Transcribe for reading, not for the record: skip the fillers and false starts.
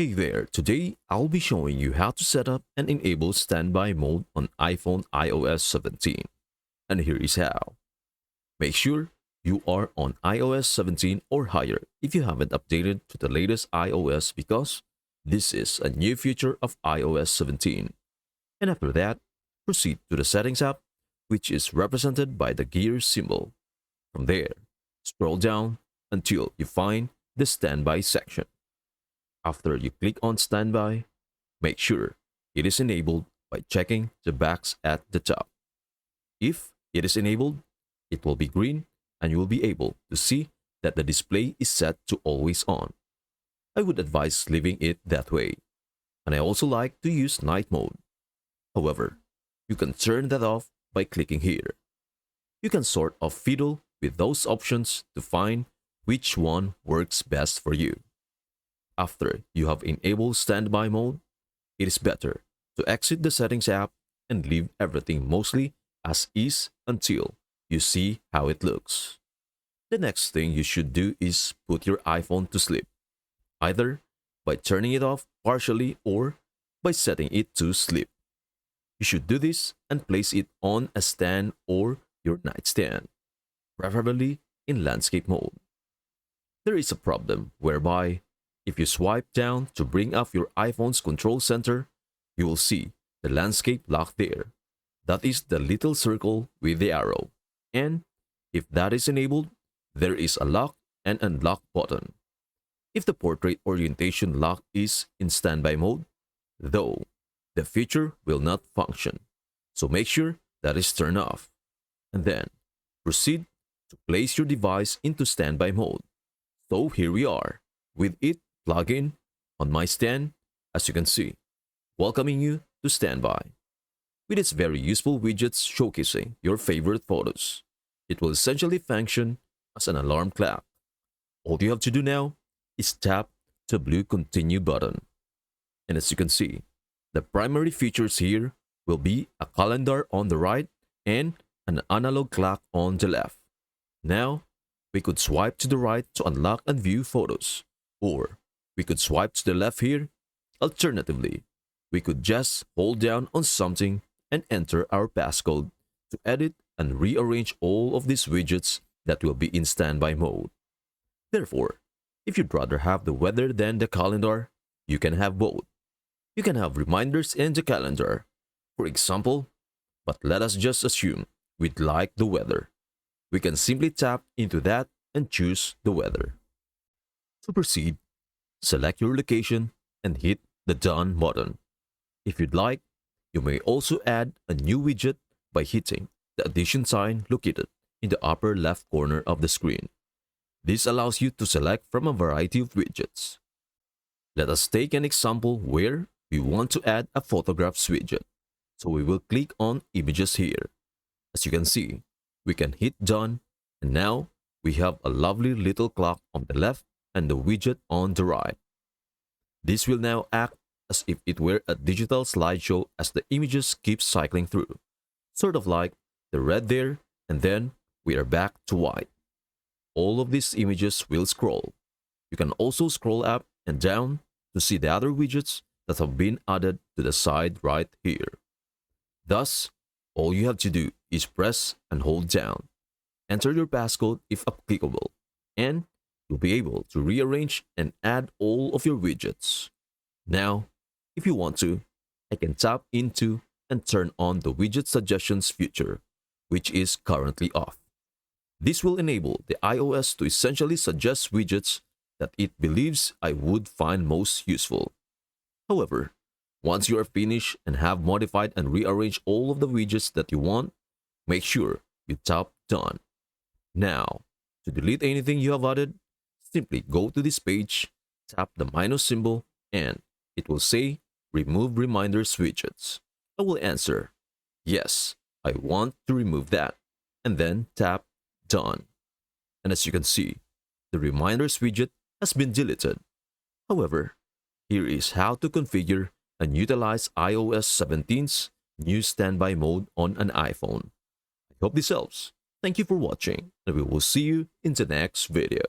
Hey there, today I'll be showing you how to set up and enable standby mode on iPhone iOS 17. And here is how. Make sure you are on iOS 17 or higher if you haven't updated to the latest iOS because this is a new feature of iOS 17. And after that, proceed to the Settings app, which is represented by the gear symbol. From there, scroll down until you find the Standby section. After you click on Standby, make sure it is enabled by checking the box at the top. If it is enabled, it will be green and you will be able to see that the display is set to always on. I would advise leaving it that way. And I also like to use night mode. However, you can turn that off by clicking here. You can sort of fiddle with those options to find which one works best for you. After you have enabled standby mode, it is better to exit the Settings app and leave everything mostly as is until you see how it looks. The next thing you should do is put your iPhone to sleep, either by turning it off partially or by setting it to sleep. You should do this and place it on a stand or your nightstand, preferably in landscape mode. There is a problem whereby if you swipe down to bring up your iPhone's control center, you will see the landscape lock there. That is the little circle with the arrow. And if that is enabled, there is a lock and unlock button. If the portrait orientation lock is in standby mode, though, the feature will not function. So make sure that is turned off. And then proceed to place your device into standby mode. So here we are, with it plugged in on my stand, as you can see, welcoming you to standby. With its very useful widgets showcasing your favorite photos, it will essentially function as an alarm clock. All you have to do now is tap the blue continue button. And as you can see, the primary features here will be a calendar on the right and an analog clock on the left. Now, we could swipe to the right to unlock and view photos, or we could swipe to the left here. Alternatively, we could just hold down on something and enter our passcode to edit and rearrange all of these widgets that will be in standby mode. Therefore, if you'd rather have the weather than the calendar, you can have both. You can have reminders in the calendar, for example, but let us just assume we'd like the weather. We can simply tap into that and choose the weather. To proceed, select your location and hit the Done button. If you'd like, you may also add a new widget by hitting the addition sign located in the upper left corner of the screen. This allows you to select from a variety of widgets. Let us take an example where we want to add a photographs widget. So we will click on Images here. As you can see, we can hit Done, and now we have a lovely little clock on the left and the widget on the right. This will now act as if it were a digital slideshow as the images keep cycling through, sort of like the red there, and then we are back to white. All of these images will scroll. You can also scroll up and down to see the other widgets that have been added to the side right here. Thus, all you have to do is press and hold down, enter your passcode if applicable, and you'll be able to rearrange and add all of your widgets. Now, if you want to, I can tap into and turn on the widget suggestions feature, which is currently off. This will enable the iOS to essentially suggest widgets that it believes I would find most useful. However, once you are finished and have modified and rearranged all of the widgets that you want, make sure you tap Done. Now, to delete anything you have added, simply go to this page, tap the minus symbol, and it will say Remove Reminders Widgets. I will answer, yes, I want to remove that, and then tap Done. And as you can see, the Reminders widget has been deleted. However, here is how to configure and utilize iOS 17's new standby mode on an iPhone. I hope this helps. Thank you for watching, and we will see you in the next video.